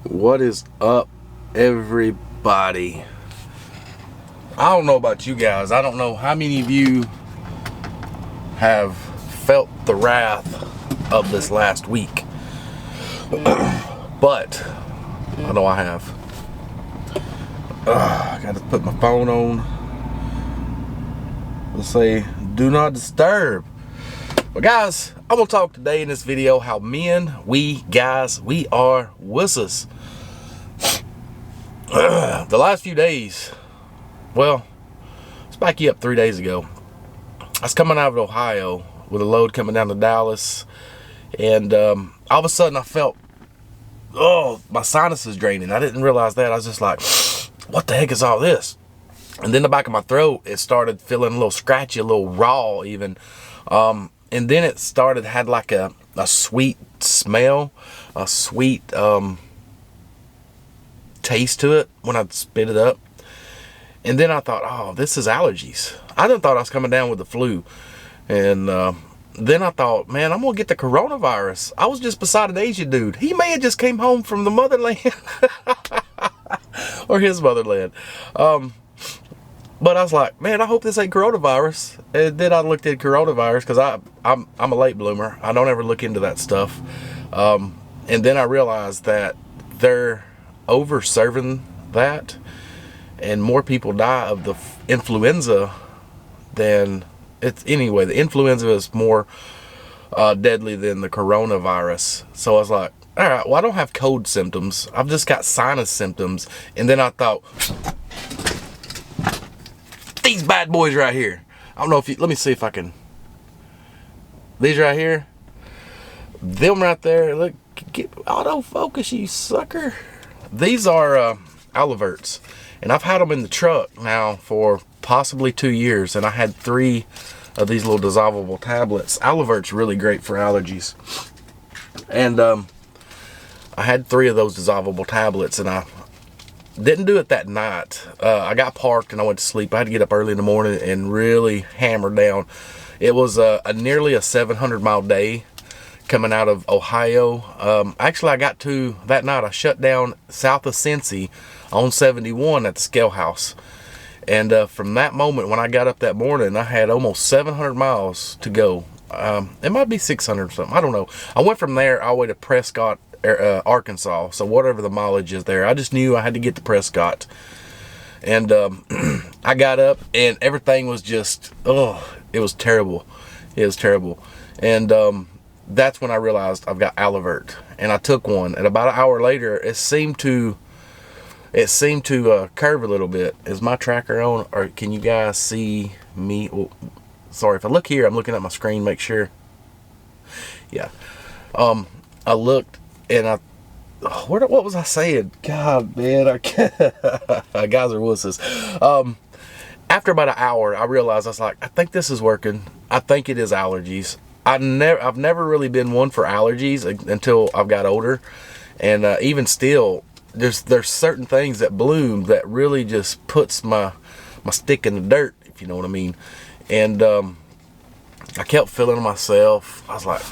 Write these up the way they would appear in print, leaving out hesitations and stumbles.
What is up, everybody? I don't know about you guys. I don't know how many of you have felt the wrath of this last week. But I know I have. I got to put my phone on. Let's say do not disturb. But guys, I'm going to talk today in this video how men, we are wusses. The last few days, well, let's back you up 3 days ago. I was coming out of Ohio with a load coming down to Dallas, and all of a sudden I felt, my sinuses draining. I didn't realize that. I was just like, what the heck is all this? And then the back of my throat, it started feeling a little scratchy, a little raw even. And then it had like a sweet smell, a sweet taste to it when I spit it up. And then I thought, oh, this is allergies. I done thought I was coming down with the flu. And then I thought, man, I'm going to get the coronavirus. I was just beside an Asian dude. He may have just came home from the motherland. Or his motherland. But I was like, man, I hope this ain't coronavirus. And then I looked at coronavirus because I'm a late bloomer. I don't ever look into that stuff. And then I realized that they're over serving that, and more people die of the influenza than it's anyway. The influenza is more deadly than the coronavirus. So I was like, all right, well, I don't have cold symptoms. I've just got sinus symptoms. And then I thought, these bad boys right here. I don't know if you, let me see if I can. These right here. Them right there. Look, get autofocus, you sucker. These are Allergy. And I've had them in the truck now for possibly 2 years. And I had 3 of these little dissolvable tablets. Allergy's really great for allergies. And I had 3 of those dissolvable tablets, and I didn't do it that night. I got parked and I went to sleep. I had to get up early in the morning and really hammer down. It was nearly a 700-mile day coming out of Ohio. Actually, I got to that night. I shut down south of Cincy on 71 at the scale house. And from that moment, when I got up that morning, I had almost 700 miles to go. It might be 600 or something. I don't know. I went from there all the way to Prescott, Arkansas, so whatever the mileage is there. I just knew I had to get to Prescott. And I got up and everything was just, it was terrible. It was terrible. And that's when I realized I've got Allergy. And I took one, and about an hour later it seemed to curve a little bit. Is my tracker on, or can you guys see me? Oh, sorry, if I look here, I'm looking at my screen, make sure. Yeah. I looked and what was I saying? God, man, guys are wusses. After about an hour, I realized, I was like, I think this is working. I think it is allergies. I've never really been one for allergies until I've got older. And even still, there's certain things that bloom that really just puts my stick in the dirt, if you know what I mean. And I kept feeling myself. I was like,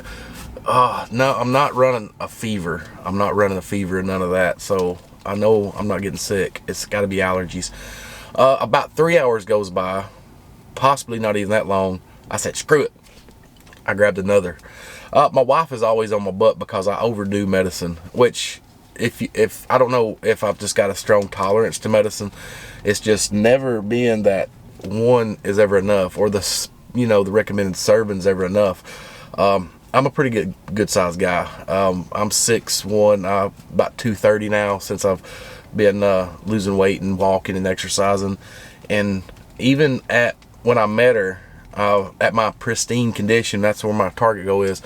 no, I'm not running a fever. I'm not running a fever and none of that. So I know I'm not getting sick. It's got to be allergies. About 3 hours goes by, possibly not even that long. I said, screw it. I grabbed another. My wife is always on my butt because I overdo medicine, which if I don't know if I've just got a strong tolerance to medicine. It's just never been that one is ever enough, or the recommended serving's ever enough. I'm a pretty good sized guy. I'm 6'1", about 230 now, since I've been losing weight and walking and exercising. And even when I met her, at my pristine condition, that's where my target goal is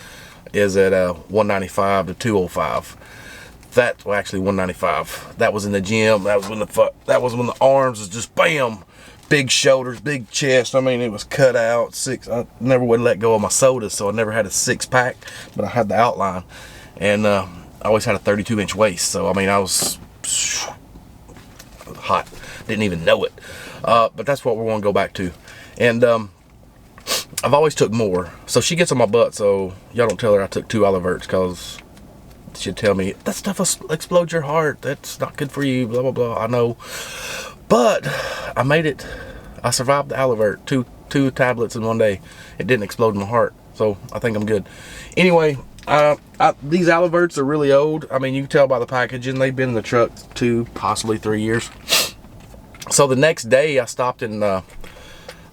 at 195 to 205. Well, actually 195. That was in the gym. That was when the arms was just bam. Big shoulders, big chest. I mean, it was cut out. I never would let go of my sodas, so I never had a 6-pack, but I had the outline. And I always had a 32-inch waist, so I mean, I was hot. Didn't even know it. But that's what we're going to go back to. And I've always took more. So she gets on my butt, so y'all don't tell her I took 2 Allergy, because she'd tell me, that stuff will explode your heart. That's not good for you, blah, blah, blah. I know. But I made it. I survived the Allergy, two tablets in one day. It didn't explode my heart. So I think I'm good. Anyway, these Allergies are really old. I mean, you can tell by the packaging. They've been in the truck 2, possibly 3 years. So the next day I stopped in, where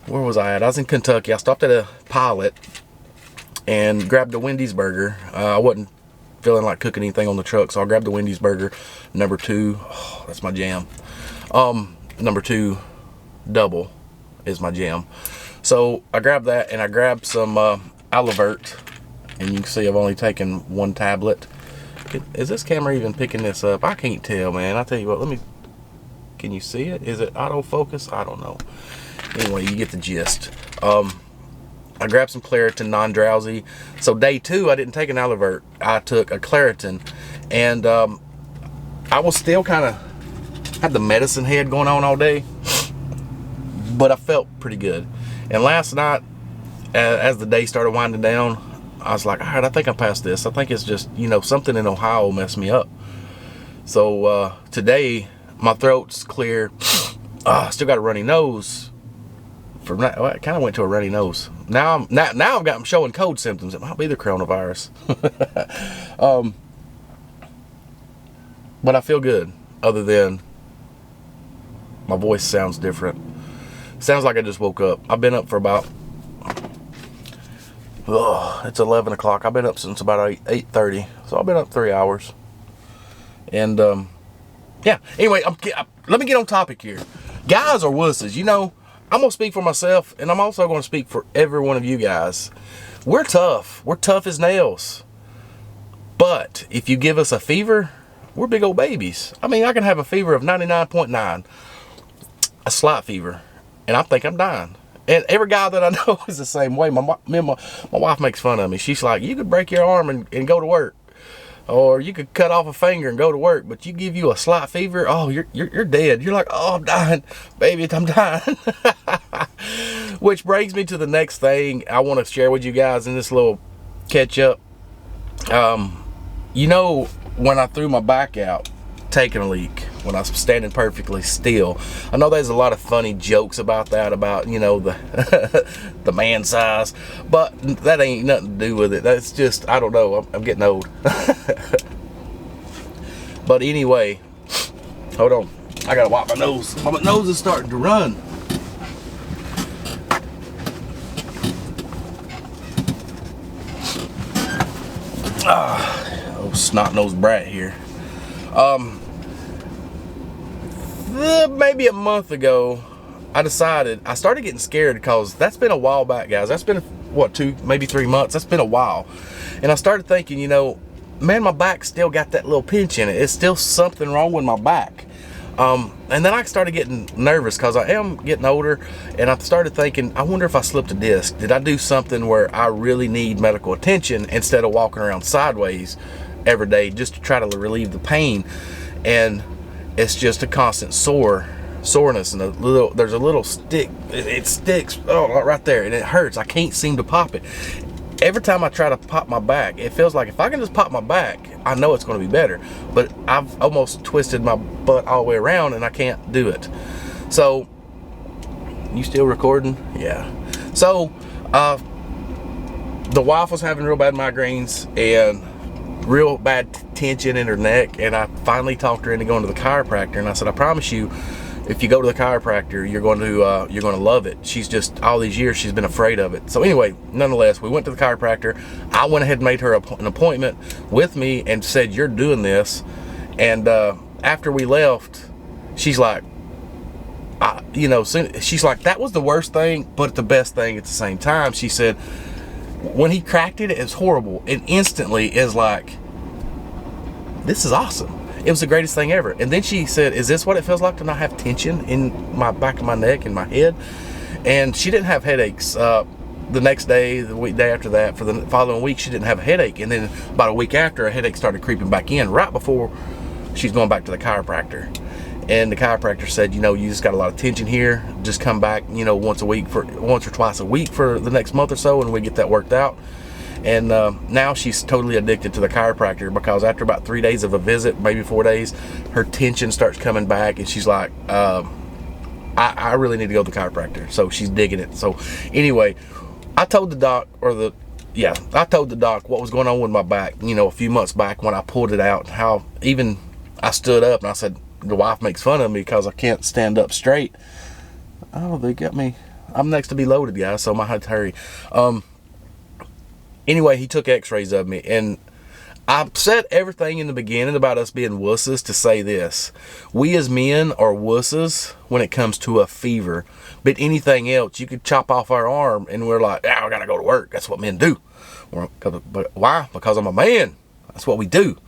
was I at? I was in Kentucky. I stopped at a Pilot and grabbed a Wendy's burger. I wasn't feeling like cooking anything on the truck, so I grabbed the Wendy's burger, number 2. Oh, that's my jam. Number 2 double is my jam. So I grabbed that, and I grabbed some Allergy, and you can see I've only taken 1 tablet. Is this camera even picking this up? I can't tell, man. I tell you what, can you see it? Is it autofocus? I don't know. Anyway, you get the gist. I grabbed some Claritin non-drowsy. So day 2, I didn't take an Allergy. I took a Claritin, and I was still kind of had the medicine head going on all day, but I felt pretty good. And last night, as the day started winding down, I was like, all right, I think I'm past this. I think it's just, you know, something in Ohio messed me up. So today, my throat's clear. I still got a runny nose. I kind of went to a runny nose. Now I've got them showing cold symptoms. It might be the coronavirus. But I feel good, other than my voice sounds different. Sounds like I just woke up. I've been up for about, it's 11 o'clock. I've been up since about 8:30. So I've been up 3 hours. And yeah, anyway, let me get on topic here. Guys are wusses. You know, I'm going to speak for myself, and I'm also going to speak for every one of you guys. We're tough. We're tough as nails. But if you give us a fever, we're big old babies. I mean, I can have a fever of 99.9, a slight fever, and I think I'm dying. And every guy that I know is the same way. My wife makes fun of me. She's like, you could break your arm and go to work. Or you could cut off a finger and go to work, but you give you a slight fever, oh, you're dead. You're like, oh, I'm dying, baby, I'm dying. Which brings me to the next thing I want to share with you guys in this little catch up. You know, when I threw my back out taking a leak, when I was standing perfectly still, I know there's a lot of funny jokes about that, about, you know, the the man size, but that ain't nothing to do with it. That's just, I don't know, I'm getting old. But anyway, hold on, I gotta wipe my nose. My nose is starting to run. Oh, snot-nosed brat here. Maybe a month ago, I started getting scared, because that's been a while back, guys. That's been, what, 2, maybe 3 months. That's been a while. And I started thinking, you know, man, my back still got that little pinch in it. It's still something wrong with my back. And then I started getting nervous, because I am getting older, and I started thinking, I wonder if I slipped a disc. Did I do something where I really need medical attention instead of walking around sideways every day just to try to relieve the pain? And it's just a constant soreness, and there's a little stick. It sticks, oh, right there, and it hurts. I can't seem to pop it. Every time I try to pop my back, it feels like if I can just pop my back, I know it's going to be better. But I've almost twisted my butt all the way around, and I can't do it. So, you still recording? Yeah. So, the wife was having real bad migraines and real bad tension in her neck, and I finally talked her into going to the chiropractor, and I said, I promise you, if you go to the chiropractor, you're going to love it. She's just, all these years she's been afraid of it. So anyway, nonetheless, we went to the chiropractor. I went ahead and made her an appointment with me and said, you're doing this. And after we left, she's like, she's like, that was the worst thing, but the best thing at the same time. She said, when he cracked it, it's horrible. And instantly is like, this is awesome. It was the greatest thing ever. And then she said, is this what it feels like to not have tension in my back of my neck and my head? And she didn't have headaches the next day, the day after that. For the following week, she didn't have a headache. And then about a week after, a headache started creeping back in right before she's going back to the chiropractor. And the chiropractor said, you just got a lot of tension here. Just come back, once or twice a week for the next month or so, and we get that worked out. And now she's totally addicted to the chiropractor, because after about 3 days of a visit, maybe 4 days, her tension starts coming back, and she's like, I really need to go to the chiropractor. So she's digging it. So anyway, I told the doc, I told the doc what was going on with my back, you know, a few months back when I pulled it out, how even I stood up, and I said, the wife makes fun of me because I can't stand up straight. Oh, they got me. I'm next to be loaded, guys, so I might have to hurry. Anyway, he took x-rays of me, and I said everything in the beginning about us being wusses to say this. We as men are wusses when it comes to a fever. But anything else, you could chop off our arm and we're like, I gotta go to work. That's what men do. But why? Because I'm a man. That's what we do.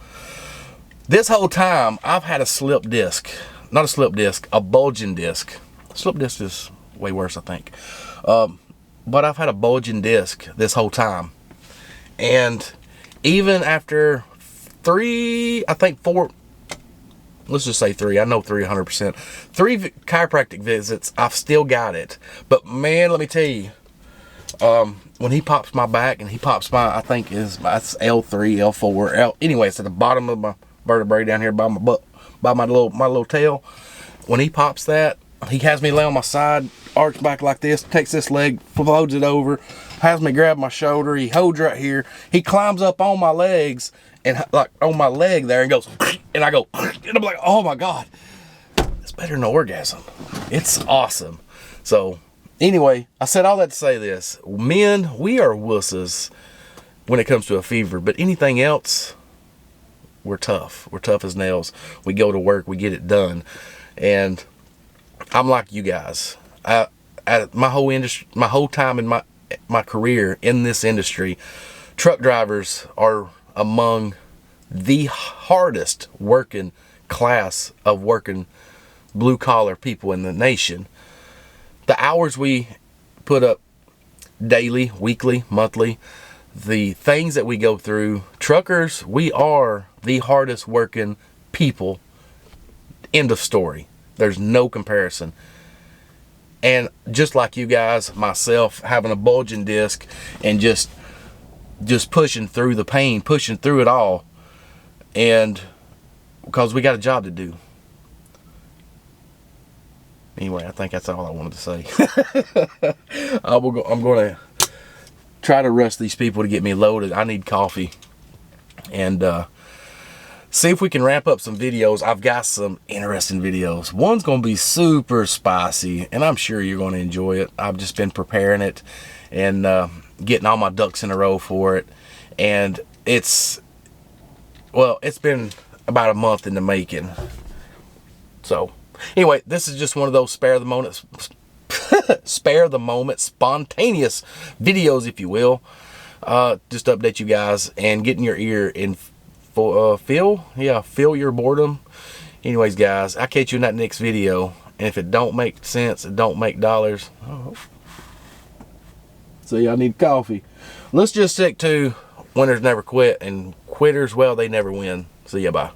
This whole time, I've had a slip disc. Not a slip disc, a bulging disc. Slip disc is way worse, I think. But I've had a bulging disc this whole time. And even after 4, let's just say 3, I know 300%. 3 chiropractic visits, I've still got it. But man, let me tell you, when he pops my back, and he pops my, I think it's L3, L4, anyway, it's at the bottom of my vertebrae down here by my butt, by my little tail. When he pops that, he has me lay on my side, arch back like this, takes this leg, folds it over, has me grab my shoulder, he holds right here, he climbs up on my legs, and like on my leg there, and goes, and I go, and I'm like, oh my God, it's better than an orgasm. It's awesome. So anyway, I said all that to say this. Men, we are wusses when it comes to a fever, but anything else, we're tough. We're tough as nails. We go to work, we get it done. And I'm like you guys. My whole industry, my whole time in my career in this industry, truck drivers are among the hardest working class of working blue collar people in the nation. The hours we put up daily, weekly, monthly, the things that we go through, truckers, we are the hardest working people. End of story. There's no comparison. And just like you guys, myself, having a bulging disc and just pushing through the pain, pushing through it all, and because we got a job to do. Anyway, I think that's all I wanted to say. I'm going to try to rush these people to get me loaded. I need coffee. And see if we can ramp up some videos. I've got some interesting videos. One's going to be super spicy, and I'm sure you're going to enjoy it. I've just been preparing it and getting all my ducks in a row for it. And it's been about a month in the making. So anyway, this is just one of those spare the moment spontaneous videos, if you will. Just to update you guys and get in your ear and feel your boredom. Anyways, guys, I'll catch you in that next video. And if it don't make sense, it don't make dollars. Oh. So y'all need coffee. Let's just stick to winners never quit, and quitters, well, they never win. See ya, bye.